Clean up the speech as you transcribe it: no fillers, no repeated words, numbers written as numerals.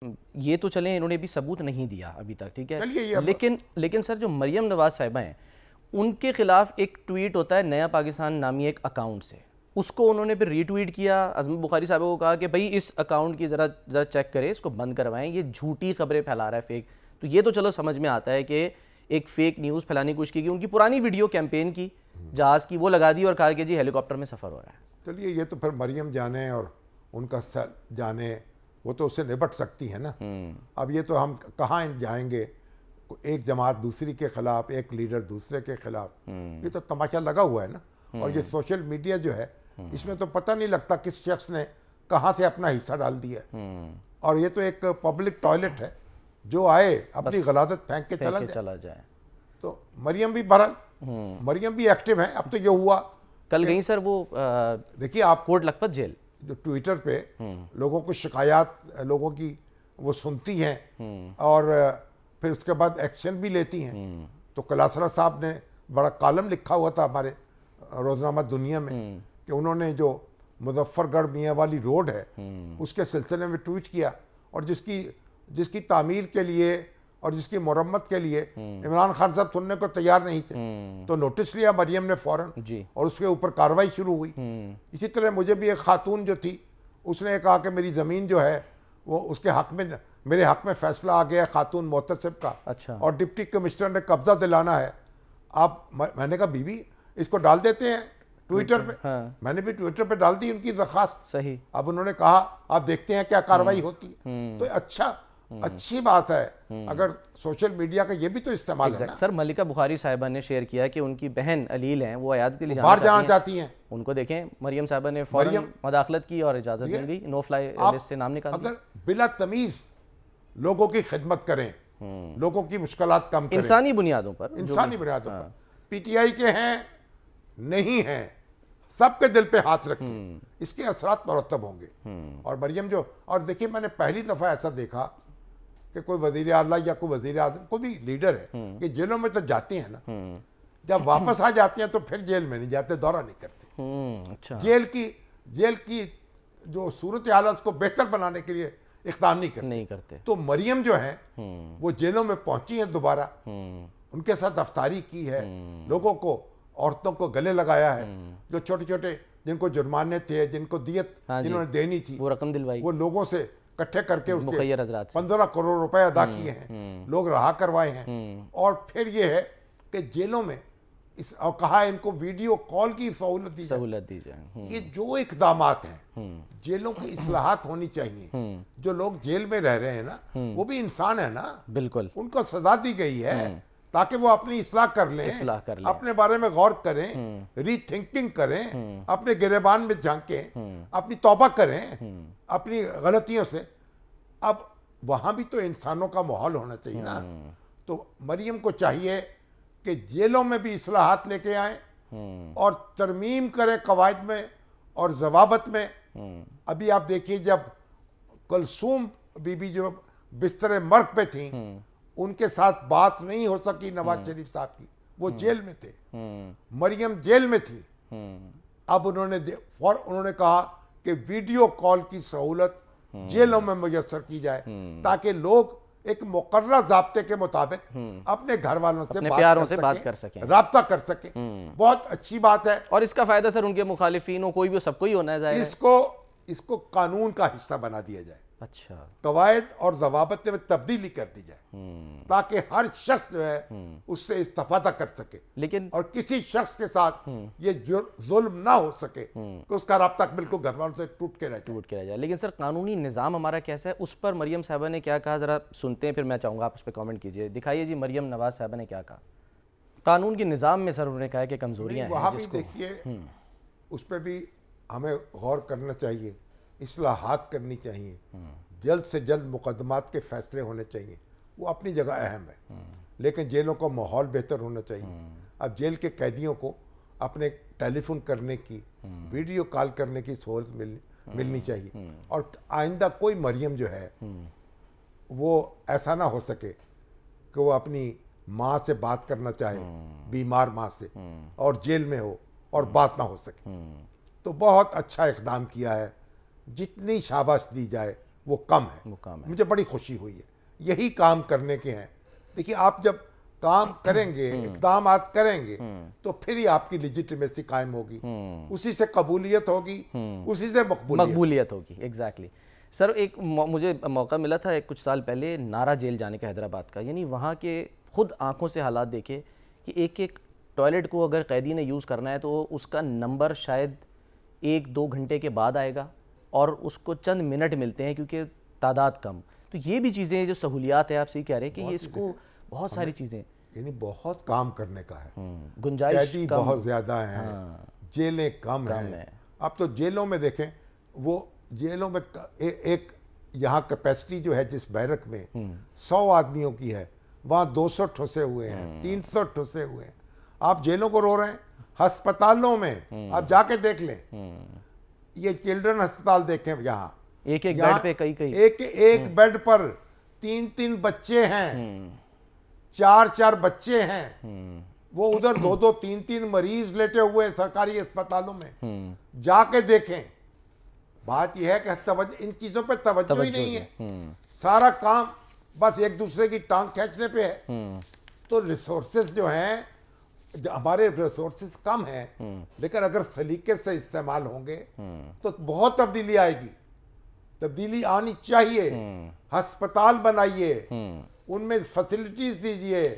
ये तो चलें, इन्होंने भी सबूत नहीं दिया अभी तक, ठीक है, लेकिन लेकिन सर जो मरियम नवाज साहिबा हैं उनके खिलाफ एक ट्वीट होता है नया पाकिस्तान नामी एक अकाउंट से, उसको उन्होंने फिर रीट्वीट किया। अज़मत बुखारी साहब को कहा कि भाई इस अकाउंट की ज़रा चेक करें, इसको बंद करवाएं, ये झूठी खबरें फैला रहा है, फेक। तो ये तो चलो समझ में आता है कि एक फ़ेक न्यूज़ फैलाने की कोशिश की, उनकी पुरानी वीडियो कैंपेन की जहाज़ की वो लगा दी और कहा कि जी हेलीकॉप्टर में सफ़र हो रहा है। चलिए ये तो फिर मरियम जाने और उनका सर जाने, वो तो उससे निपट सकती है ना। अब ये तो हम कहाँ जाएंगे, एक जमात दूसरी के खिलाफ, एक लीडर दूसरे के खिलाफ, ये तो तमाशा लगा हुआ है ना। और ये सोशल मीडिया जो है इसमें तो पता नहीं लगता किस शख्स ने कहाँ से अपना हिस्सा डाल दिया। और ये तो एक पब्लिक टॉयलेट है, जो आए अपनी गलादत फेंक के चला जाए। तो मरियम भी बहरहाल मरियम भी एक्टिव है। अब तो ये हुआ कल गई सर वो देखिए आप कोट लखपत जेल, जो ट्विटर पे लोगों को शिकायत लोगों की वो सुनती हैं और फिर उसके बाद एक्शन भी लेती हैं। तो कलासरा साहब ने बड़ा कॉलम लिखा हुआ था हमारे रोजनामा दुनिया में कि उन्होंने जो मुजफ्फरगढ़ मियाँ वाली रोड है उसके सिलसिले में ट्वीट किया, और जिसकी तामीर के लिए और जिसकी मरम्मत के लिए इमरान खान साहब सुनने को तैयार नहीं थे। तो नोटिस लिया मरियम ने फौरन और उसके ऊपर कार्रवाई शुरू हुई। इसी तरह मुझे भी एक खातून जो थी उसने कहा कि मेरी ज़मीन जो है वो उसके हक में, मेरे हक में फैसला आ गया खातून मोहतसिब का। अच्छा। और डिप्टी कमिश्नर ने कब्जा दिलाना है। आप मैंने कहा बीबी इसको डाल देते हैं ट्विटर पे। हाँ। मैंने भी ट्विटर पे डाल दी उनकी दरखास्त। सही। अब उन्होंने कहा आप देखते हैं क्या कार्रवाई होती है। तो अच्छी बात है अगर सोशल मीडिया का ये भी तो इस्तेमाल है ना। सर मलिका बुखारी साहिबा ने शेयर किया कि उनकी बहन अलील हैं, वो अयादत के लिए बाहर जाना चाहती हैं। उनको देखें, मरियम साहिबा ने फौरन मदाखलत की और इजाज़त मिल गई, नो फ्लाई लिस्ट से नाम निकाल दिया। अगर बिला तमीज़ लोगों की खिदमत करें, लोगों की मुश्किलात कम करें, इंसानी बुनियादों पर, इंसानी बुनियादों पर, पीटीआई के हैं नहीं हैं, सबके दिल पे हाथ रखें, इसके असरात मुरतब होंगे। और मरियम जो, और देखिए मैंने पहली दफ़ा ऐसा देखा कि कोई वज़ीर आला या कोई वज़ीर आज़म कोई भी लीडर है कि जेलों में तो जाते हैं ना, जब वापस आ जाते हैं तो फिर जेल में नहीं जाते, दौरा नहीं करते। अच्छा। जेल की जो सूरत हाल उसको बेहतर बनाने के लिए इक़दाम नहीं करते। तो मरियम जो है वो जेलों में पहुंची हैं दोबारा, उनके साथ अफ्तारी की है, लोगों को, औरतों को गले लगाया है, जो छोटे छोटे जिनको जुर्माने थे, जिनको दियत जिन्होंने देनी थी, वो रकम दिलवाई, वो लोगों से इकट्ठे करके उसके 15 करोड़ रुपए अदा किए हैं, लोग रहा करवाए हैं। और फिर ये है कि जेलों में और कहा है इनको वीडियो कॉल की सहूलत दी जाए। ये जो इक़दामात हैं, जेलों की इस्लाहात होनी चाहिए। जो लोग जेल में रह रहे हैं ना, वो भी इंसान है ना, बिल्कुल, उनको सजा दी गई है ताकि वो अपनी इस्लाह कर लें, अपने बारे में गौर करें, रीथिंकिंग करें, अपने गिरेबान में झांकें, अपनी तौबा करें अपनी गलतियों से। अब वहां भी तो इंसानों का माहौल होना चाहिए ना। तो मरियम को चाहिए कि जेलों में भी इस्लाहात लेके आए और तरमीम करें कवायद में और जवाबत में। अभी आप देखिए जब कुलसूम बीबी जो बिस्तर मर्ग पे थी, उनके साथ बात नहीं हो सकी नवाज शरीफ साहब की, वो जेल में थे, मरियम जेल में थी। अब उन्होंने कहा कि वीडियो कॉल की सहूलत जेलों में मुयस्सर की जाए ताकि लोग एक मुकर्रर ज़ाब्ते के मुताबिक अपने घर वालों से बात कर सकें, राब्ता कर सकें। बहुत अच्छी बात है। और इसका फायदा सर उनके मुखालिफिन हो, कोई भी, सबको ही होना चाहिए। इसको कानून का हिस्सा बना दिया जाए। अच्छा। कवायद और जवाबत में तब्दीली कर दी जाए ताकि हर शख्स जो है उससे इस्तिफादा कर सके, लेकिन और किसी शख्स के साथ ये जुल्म ना हो सके कि उसका राब्ता बिल्कुल घर वालों से टूट के रह जाए। लेकिन सर कानूनी निज़ाम हमारा कैसा है, उस पर मरियम साहिबा ने क्या कहा, ज़रा सुनते हैं, फिर मैं चाहूँगा आप उस पर कमेंट कीजिए। दिखाइए जी मरियम नवाज साहिबा ने क्या कहा। कानून के निज़ाम में सर उन्होंने कहा कि कमज़ोरियाँ हैं। वहाँ भी देखिए उस पर भी हमें गौर करना चाहिए, इस्लाहात करनी चाहिए, जल्द से जल्द मुकदमात के फैसले होने चाहिए, वो अपनी जगह अहम है। लेकिन जेलों का माहौल बेहतर होना चाहिए। अब जेल के कैदियों को अपने टेलीफोन करने की, वीडियो कॉल करने की सहूलत मिलनी चाहिए। और आइंदा कोई मरियम जो है वो ऐसा ना हो सके कि वो अपनी माँ से बात करना चाहे, बीमार माँ से, और जेल में हो और बात ना हो सके। तो बहुत अच्छा इक़दाम किया है, जितनी शाबाश दी जाए वो कम है। मुझे बड़ी खुशी हुई है, यही काम करने के हैं। देखिए, आप जब काम करेंगे, इक़दाम करेंगे, तो फिर ही आपकी लेजिटिमेसी कायम होगी, उसी से कबूलियत होगी, उसी से मकबूलियत होगी। एग्जैक्टली सर, एक मुझे मौका मिला था कुछ साल पहले नारा जेल जाने का, हैदराबाद का। यानी वहाँ के खुद आंखों से हालात देखे कि एक एक टॉयलेट को अगर कैदी ने यूज़ करना है तो उसका नंबर शायद 1-2 घंटे के बाद आएगा और उसको चंद मिनट मिलते हैं क्योंकि तादाद कम। तो ये भी चीज़ें जो सहूलियात है, आप सही कह रहे हैं कि ये इसको बहुत सारी चीज़ें, यानी बहुत काम करने का है, गुंजाइश कैदी बहुत ज़्यादा है, जेलें कम हैं। अब तो जेलों में देखें, वो जेलों में एक यहाँ कैपेसिटी जो है जिस बैरक में 100 आदमियों की है, वहाँ 200 ठुसे हुए हैं, 300 ठुसे हुए हैं। आप जेलों को रो रहे हैं, अस्पतालों में आप जाके देख लें, ये चिल्ड्रन अस्पताल देखें, यहाँ एक बेड पे कई एक बेड पर 3-3 बच्चे हैं, 4-4 बच्चे हैं, वो उधर 2-2, 3-3 मरीज लेटे हुए हैं सरकारी अस्पतालों में। जाके देखें। बात यह है कि इन चीजों पे तवज्जो ही नहीं है, सारा काम बस एक दूसरे की टांग खींचने पे है। तो रिसोर्सेज जो हैं, हमारे रिसोर्सेज कम हैं, लेकिन अगर सलीके से इस्तेमाल होंगे तो बहुत तब्दीली आएगी। तब्दीली आनी चाहिए। अस्पताल बनाइए, उनमें फैसिलिटीज दीजिए,